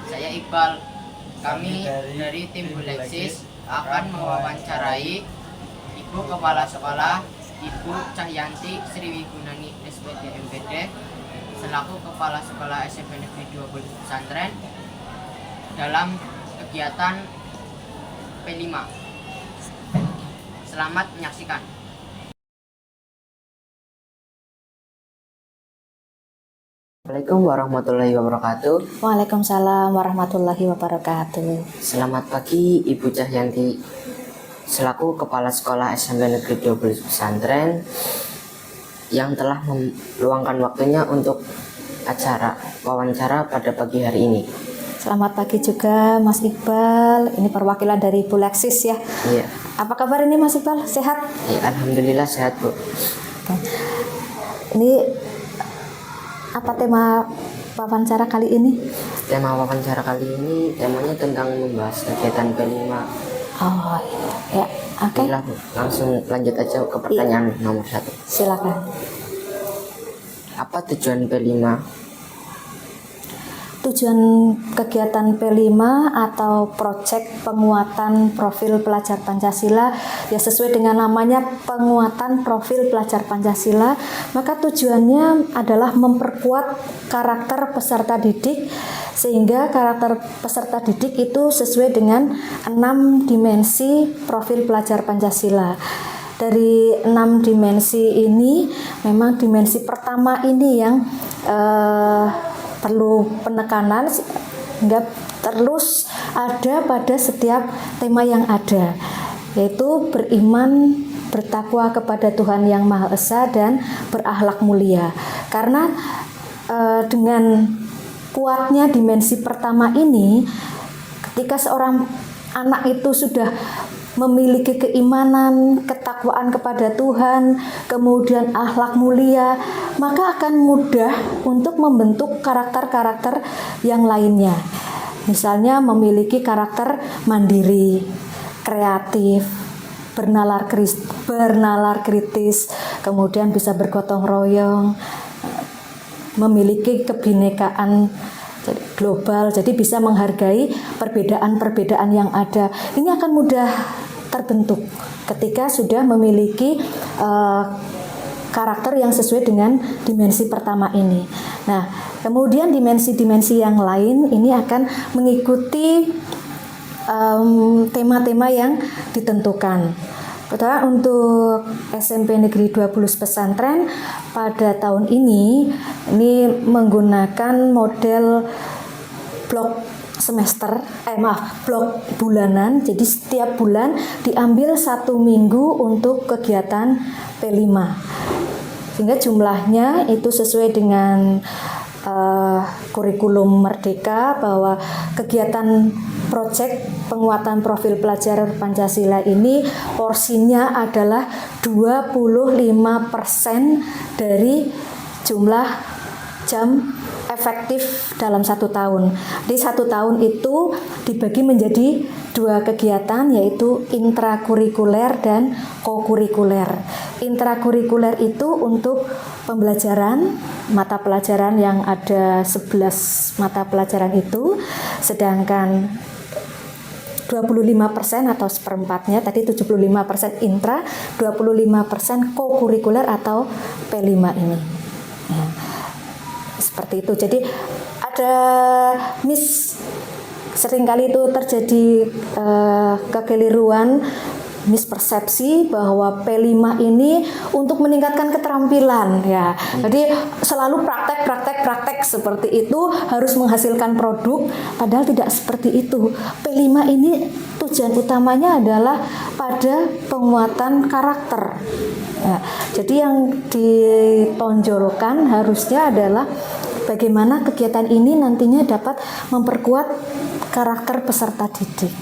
Saya Iqbal. Kami dari tim Bulexis akan mewawancarai Ibu Kepala Sekolah Ibu Cahyanti Sriwigunani SPD MPD selaku Kepala Sekolah SMP Negeri 20 Pesantren dalam kegiatan P5. Selamat menyaksikan. Assalamualaikum warahmatullahi wabarakatuh. Waalaikumsalam warahmatullahi wabarakatuh. Selamat pagi Ibu Cahyanti, selaku Kepala Sekolah SMP Negeri 12 Pesantren yang telah meluangkan waktunya untuk acara wawancara pada pagi hari ini. Selamat pagi juga Mas Iqbal. Ini perwakilan dari Bulexis ya. Iya. Apa kabar ini Mas Iqbal? Sehat? Ya, alhamdulillah sehat Bu. Ini apa tema wawancara kali ini? Tema wawancara kali ini temanya tentang membahas kegiatan P5. Oh iya. Ya, oke. Baiklah, Bu. Langsung lanjut aja ke pertanyaan nomor 1. Silakan. Apa tujuan P5? Tujuan kegiatan P5 atau proyek penguatan profil pelajar Pancasila ya sesuai dengan namanya, penguatan profil pelajar Pancasila, maka tujuannya adalah memperkuat karakter peserta didik sehingga karakter peserta didik itu sesuai dengan 6 dimensi profil pelajar Pancasila. Dari 6 dimensi ini memang dimensi pertama ini yang perlu penekanan sehingga terus ada pada setiap tema yang ada, yaitu beriman, bertakwa kepada Tuhan Yang Maha Esa dan berakhlak mulia. Karena dengan kuatnya dimensi pertama ini, ketika seorang anak itu sudah memiliki keimanan, ketakwaan kepada Tuhan, kemudian akhlak mulia, maka akan mudah untuk membentuk karakter-karakter yang lainnya. Misalnya memiliki karakter mandiri, kreatif, bernalar kritis, kemudian bisa bergotong royong, memiliki kebinekaan global, jadi bisa menghargai perbedaan-perbedaan yang ada. Ini akan mudah terbentuk ketika sudah memiliki karakter yang sesuai dengan dimensi pertama ini. Nah, kemudian dimensi-dimensi yang lain ini akan mengikuti tema-tema yang ditentukan. Pertama, untuk SMP Negeri 12 Pesantren pada tahun ini menggunakan model blok bulanan. Jadi setiap bulan diambil 1 minggu untuk kegiatan P5. Sehingga jumlahnya itu sesuai dengan kurikulum Merdeka, bahwa kegiatan proyek penguatan profil pelajar Pancasila ini porsinya adalah 25% dari jumlah jam efektif dalam 1 tahun. Di 1 tahun itu dibagi menjadi 2 kegiatan, yaitu intrakurikuler dan kokurikuler. Intrakurikuler itu untuk pembelajaran mata pelajaran yang ada 11 mata pelajaran itu, sedangkan 25% atau seperempatnya, tadi 75% intra, 25% kokurikuler atau P5 ini. Ya, seperti itu. Jadi ada seringkali itu terjadi kekeliruan, mispersepsi bahwa P5 ini untuk meningkatkan keterampilan ya. Jadi selalu praktek seperti itu harus menghasilkan produk, padahal tidak seperti itu. P5 ini tujuan utamanya adalah pada penguatan karakter. Ya, jadi yang ditonjolkan harusnya adalah bagaimana kegiatan ini nantinya dapat memperkuat karakter peserta didik.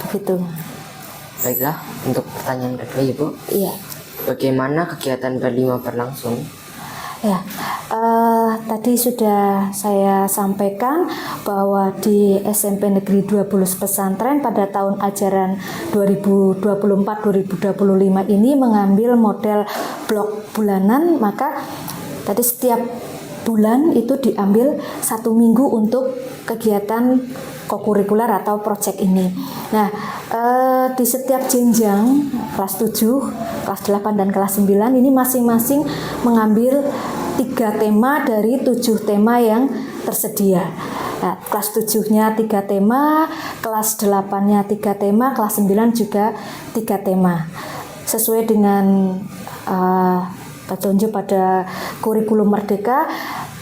Begitu. Baiklah, untuk pertanyaan kedua Ibu. Iya. Bagaimana kegiatan P5 berlangsung? Ya, tadi sudah saya sampaikan bahwa di SMP Negeri 12 Pesantren pada tahun ajaran 2024-2025 ini mengambil model blok bulanan, maka tadi setiap bulan itu diambil 1 minggu untuk kegiatan kokurikuler atau proyek ini. Nah, di setiap jenjang kelas 7, kelas 8 dan kelas 9 ini masing-masing mengambil 3 tema dari 7 tema yang tersedia. Nah, kelas 7-nya 3 tema, kelas 8-nya 3 tema, kelas 9 juga 3 tema. Sesuai dengan petunjuk pada kurikulum Merdeka,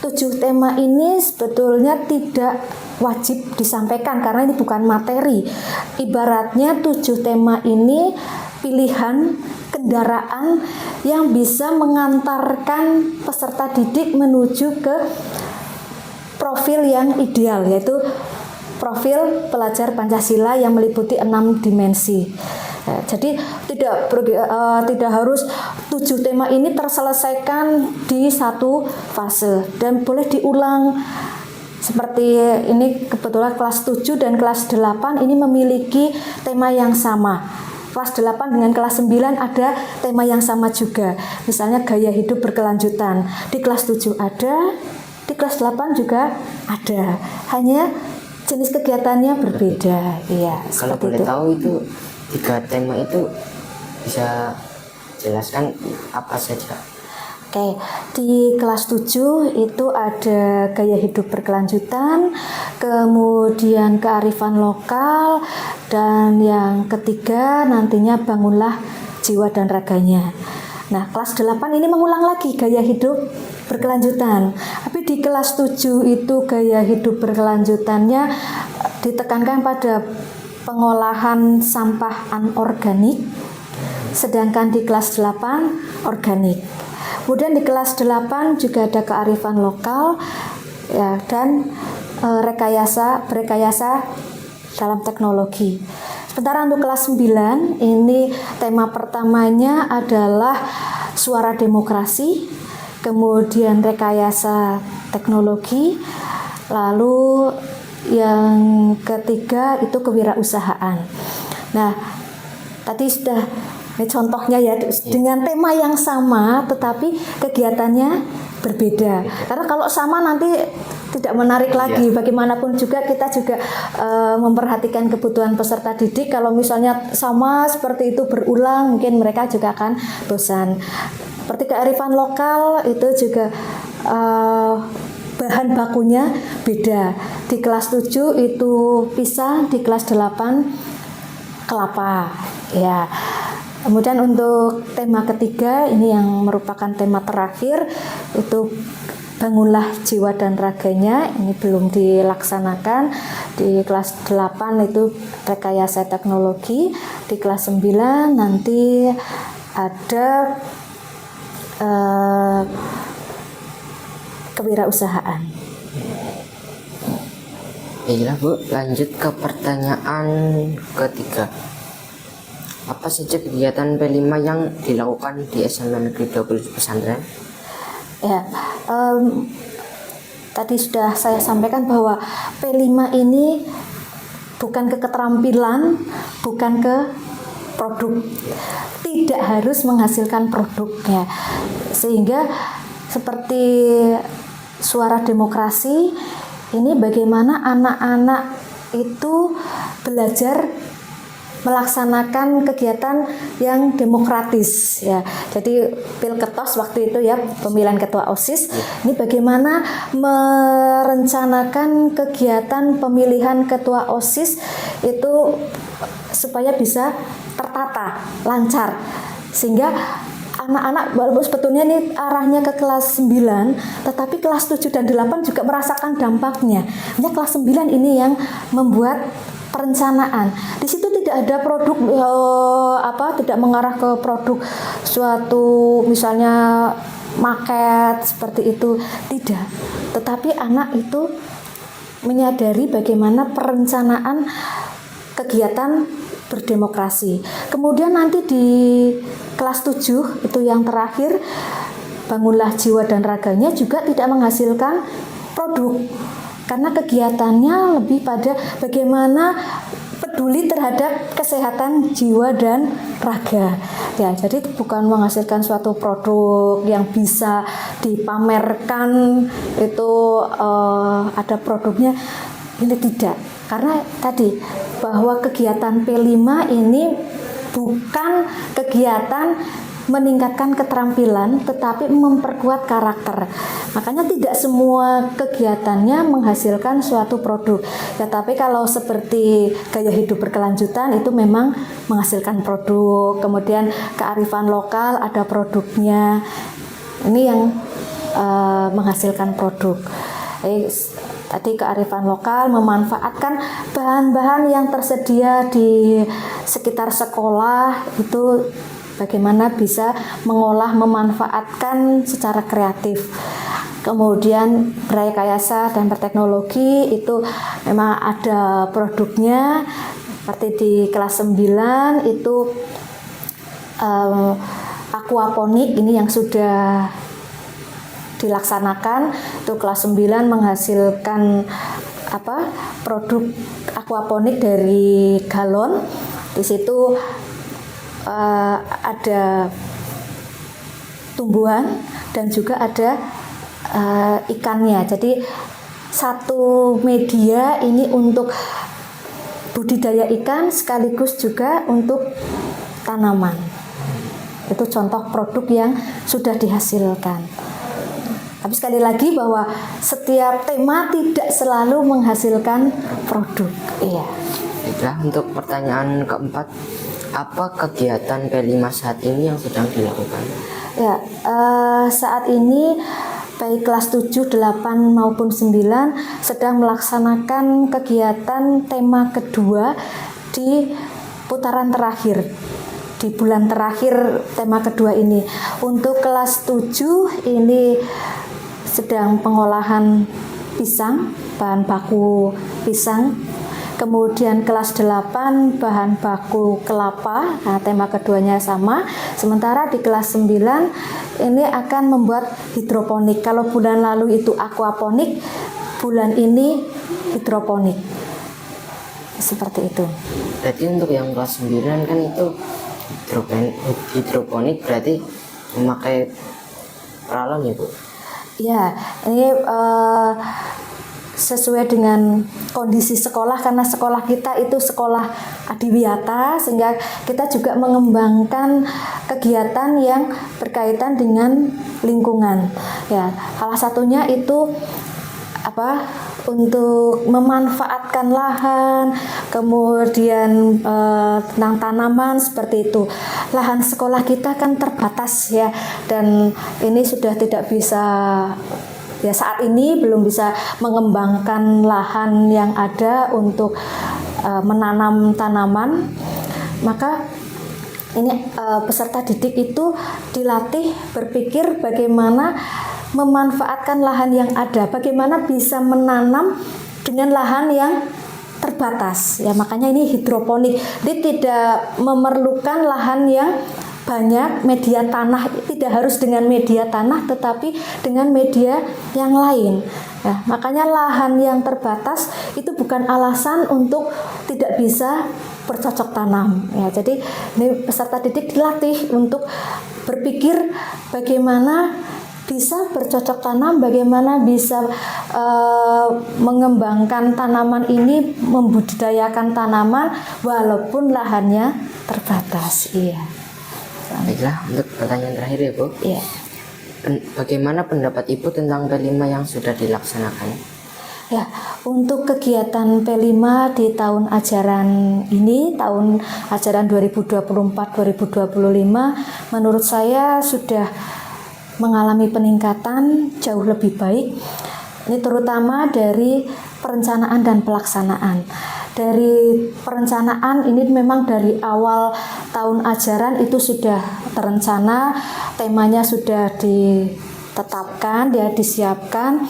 7 tema ini sebetulnya tidak wajib disampaikan karena ini bukan materi. Ibaratnya 7 tema ini pilihan kendaraan yang bisa mengantarkan peserta didik menuju ke profil yang ideal, yaitu profil pelajar Pancasila yang meliputi 6 dimensi. Jadi tidak harus 7 tema ini terselesaikan di satu fase dan boleh diulang. Seperti ini kebetulan kelas 7 dan kelas 8 ini memiliki tema yang sama. Kelas 8 dengan kelas 9 ada tema yang sama juga. Misalnya gaya hidup berkelanjutan. Di kelas 7 ada, di kelas 8 juga ada. Hanya jenis kegiatannya berbeda. Iya, Kalau boleh tahu itu 3 tema itu bisa jelaskan apa saja? Oke, di kelas 7 itu ada gaya hidup berkelanjutan, kemudian kearifan lokal, dan yang ketiga nantinya bangunlah jiwa dan raganya. Nah, kelas 8 ini mengulang lagi gaya hidup berkelanjutan. Tapi di kelas 7 itu gaya hidup berkelanjutannya ditekankan pada pengolahan sampah anorganik, sedangkan di kelas 8 organik. Kemudian di kelas 8 juga ada kearifan lokal ya, dan berekayasa dalam teknologi. Sementara untuk kelas 9 ini tema pertamanya adalah suara demokrasi, kemudian rekayasa teknologi, lalu yang ketiga itu kewirausahaan. Nah, tadi sudah ini contohnya ya dengan tema yang sama tetapi kegiatannya berbeda. Karena kalau sama nanti tidak menarik lagi. Bagaimanapun juga kita juga memperhatikan kebutuhan peserta didik. Kalau misalnya sama seperti itu berulang, mungkin mereka juga akan bosan. Seperti kearifan lokal itu juga bahan bakunya beda. Di kelas 7 itu pisang, di kelas 8 kelapa. Ya. Kemudian untuk tema ketiga ini yang merupakan tema terakhir itu bangunlah jiwa dan raganya, ini belum dilaksanakan. Di kelas 8 itu rekayasa teknologi, di kelas 9 nanti ada kewirausahaan. Iya Bu, lanjut ke pertanyaan ketiga. Apa saja kegiatan P5 yang dilakukan di SMP Negeri 12 Pesantren? Ya, tadi sudah saya sampaikan bahwa P5 ini bukan ke keterampilan, bukan ke produk. Tidak harus menghasilkan produknya. Sehingga seperti suara demokrasi, ini bagaimana anak-anak itu belajar melaksanakan kegiatan yang demokratis ya. Jadi Pilketos waktu itu ya, pemilihan ketua OSIS, ini bagaimana merencanakan kegiatan pemilihan ketua OSIS itu supaya bisa tertata, lancar. Sehingga anak-anak walaupun sebetulnya ini arahnya ke kelas 9, tetapi kelas 7 dan 8 juga merasakan dampaknya. Hanya kelas 9 ini yang membuat perencanaan. Di situ tidak ada produk tidak mengarah ke produk suatu misalnya market seperti itu, tidak. Tetapi anak itu menyadari bagaimana perencanaan kegiatan berdemokrasi. Kemudian nanti di kelas 7 itu yang terakhir, bangunlah jiwa dan raganya juga tidak menghasilkan produk. Karena kegiatannya lebih pada bagaimana peduli terhadap kesehatan jiwa dan raga. Ya, jadi bukan menghasilkan suatu produk yang bisa dipamerkan itu ada produknya, ini tidak. Karena tadi bahwa kegiatan P5 ini bukan kegiatan meningkatkan keterampilan tetapi memperkuat karakter. Makanya tidak semua kegiatannya menghasilkan suatu produk. Ya, tapi kalau seperti gaya hidup berkelanjutan itu memang menghasilkan produk. Kemudian kearifan lokal ada produknya. Ini yang menghasilkan produk. Tadi kearifan lokal memanfaatkan bahan-bahan yang tersedia di sekitar sekolah, itu bagaimana bisa mengolah, memanfaatkan secara kreatif. Kemudian berrekayasa dan berteknologi itu memang ada produknya, seperti di kelas 9 itu aquaponik, ini yang sudah dilaksanakan. Itu kelas 9 menghasilkan produk aquaponik dari galon. Di situ ada tumbuhan dan juga ada ikannya. Jadi satu media ini untuk budidaya ikan sekaligus juga untuk tanaman. Itu contoh produk yang sudah dihasilkan. Tapi sekali lagi bahwa setiap tema tidak selalu menghasilkan produk. Iya. Baiklah, untuk pertanyaan keempat, apa kegiatan P5 saat ini yang sedang dilakukan? Ya, saat ini baik kelas 7, 8 maupun 9 sedang melaksanakan kegiatan tema kedua di putaran terakhir. Di bulan terakhir tema kedua ini. Untuk kelas 7 ini sedang pengolahan pisang, bahan baku pisang. Kemudian kelas 8 bahan baku kelapa. Nah, tema keduanya sama. Sementara di kelas 9 ini akan membuat hidroponik. Kalau bulan lalu itu aquaponik, bulan ini hidroponik. Seperti itu. Berarti untuk yang kelas 9 kan itu hidroponik berarti memakai peralon ya, Bu? Ya, ini sesuai dengan kondisi sekolah, karena sekolah kita itu sekolah adiwiyata, sehingga kita juga mengembangkan kegiatan yang berkaitan dengan lingkungan. Ya, salah satunya itu untuk memanfaatkan lahan, kemudian tentang tanaman seperti itu. Lahan sekolah kita kan terbatas ya, dan ini sudah tidak bisa, ya saat ini belum bisa mengembangkan lahan yang ada untuk menanam tanaman. Maka ini peserta didik itu dilatih berpikir bagaimana memanfaatkan lahan yang ada, bagaimana bisa menanam dengan lahan yang terbatas. Ya, makanya ini hidroponik. Dia tidak memerlukan lahan yang banyak, media tanah tidak harus dengan media tanah, tetapi dengan media yang lain. Ya, makanya lahan yang terbatas itu bukan alasan untuk tidak bisa bercocok tanam. Ya, jadi ini peserta didik dilatih untuk berpikir bagaimana bisa bercocok tanam, bagaimana bisa mengembangkan tanaman ini, membudidayakan tanaman walaupun lahannya terbatas. Iya. Baiklah, untuk pertanyaan terakhir ya, Bu. Iya. Bagaimana pendapat Ibu tentang P5 yang sudah dilaksanakan? Ya, untuk kegiatan P5 di tahun ajaran ini, tahun ajaran 2024-2025, menurut saya sudah mengalami peningkatan jauh lebih baik. Ini terutama dari perencanaan dan pelaksanaan. Dari perencanaan ini memang dari awal tahun ajaran itu sudah terencana, temanya sudah ditetapkan, ya disiapkan.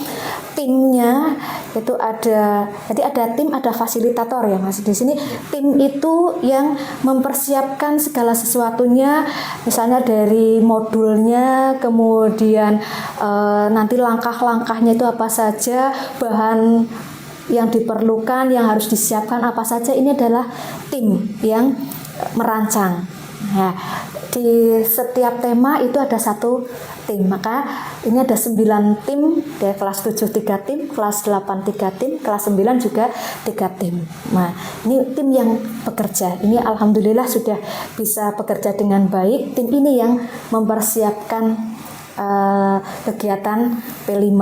Timnya itu ada, jadi ada tim, ada fasilitator ya Mas. Di sini tim itu yang mempersiapkan segala sesuatunya, misalnya dari modulnya, kemudian nanti langkah-langkahnya itu apa saja, bahan yang diperlukan, yang harus disiapkan apa saja, ini adalah tim yang merancang. Nah, di setiap tema itu ada satu tim, maka ini ada 9 tim, dari kelas 7 3 tim, kelas 8 3 tim, kelas 9 juga 3 tim. Nah, ini tim yang bekerja, ini alhamdulillah sudah bisa bekerja dengan baik. Tim ini yang mempersiapkan kegiatan P5.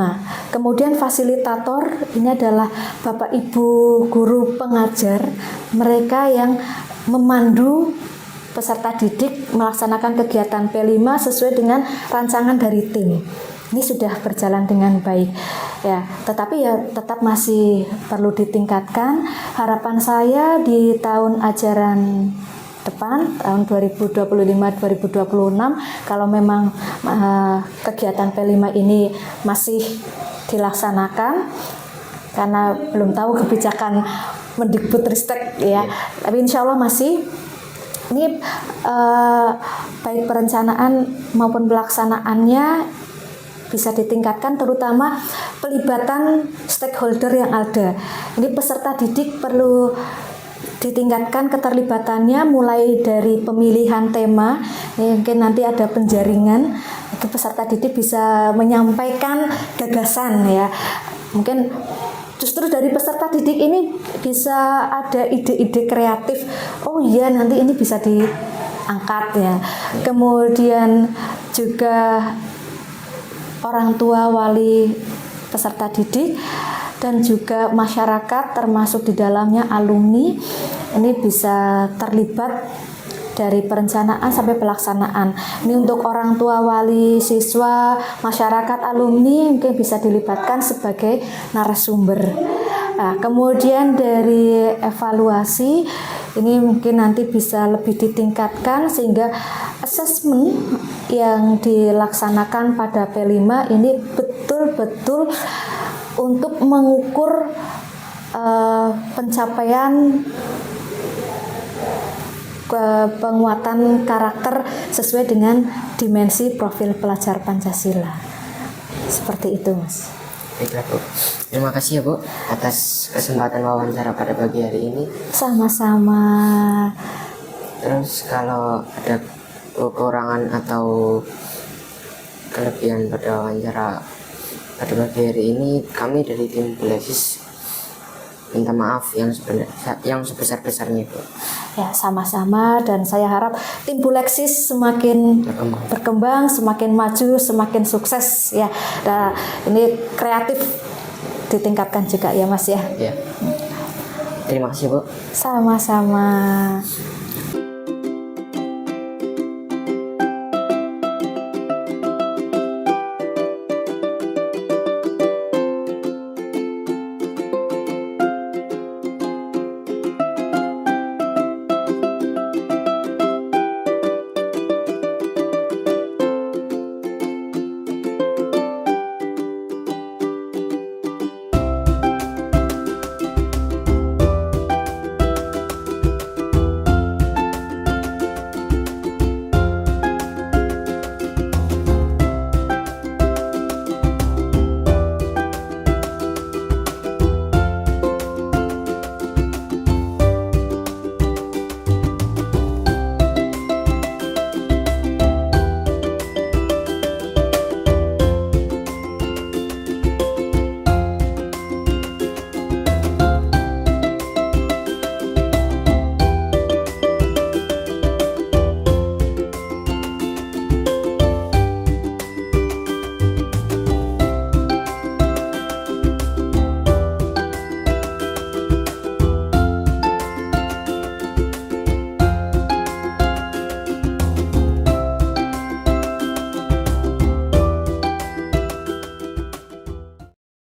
Kemudian fasilitator ini adalah Bapak Ibu guru pengajar, mereka yang memandu peserta didik melaksanakan kegiatan P5 sesuai dengan rancangan dari tim. Ini sudah berjalan dengan baik ya, tetapi ya tetap masih perlu ditingkatkan. Harapan saya di tahun ajaran depan, tahun 2025-2026, kalau memang kegiatan P5 ini masih dilaksanakan, karena belum tahu kebijakan Mendikbudristek ya, tapi insya Allah masih. Ini baik perencanaan maupun pelaksanaannya bisa ditingkatkan, terutama pelibatan stakeholder yang ada. Ini peserta didik perlu ditingkatkan keterlibatannya, mulai dari pemilihan tema, mungkin nanti ada penjaringan, peserta didik bisa menyampaikan gagasan ya. Mungkin justru dari peserta didik ini bisa ada ide-ide kreatif. Oh iya, nanti ini bisa diangkat ya. Kemudian juga orang tua, wali peserta didik, dan juga masyarakat termasuk di dalamnya alumni ini bisa terlibat dari perencanaan sampai pelaksanaan. Ini untuk orang tua, wali, siswa, masyarakat, alumni mungkin bisa dilibatkan sebagai narasumber. Nah, kemudian dari evaluasi ini mungkin nanti bisa lebih ditingkatkan sehingga asesmen yang dilaksanakan pada P5 ini betul-betul untuk mengukur pencapaian penguatan karakter sesuai dengan dimensi profil pelajar Pancasila. Seperti itu, Mas. Baiklah, Bu. Terima kasih ya, Bu, atas kesempatan wawancara pada pagi hari ini. Sama-sama. Terus kalau ada kekurangan atau kelebihan pada wawancara pada pagi hari ini, kami dari tim Buleksis minta maaf yang sebesar-besarnya, Bu. Ya, sama-sama, dan saya harap tim Buleksis semakin berkembang, semakin maju, semakin sukses ya. Nah, ini kreatif ditingkatkan juga ya, Mas ya. Ya. Terima kasih, Bu. Sama-sama.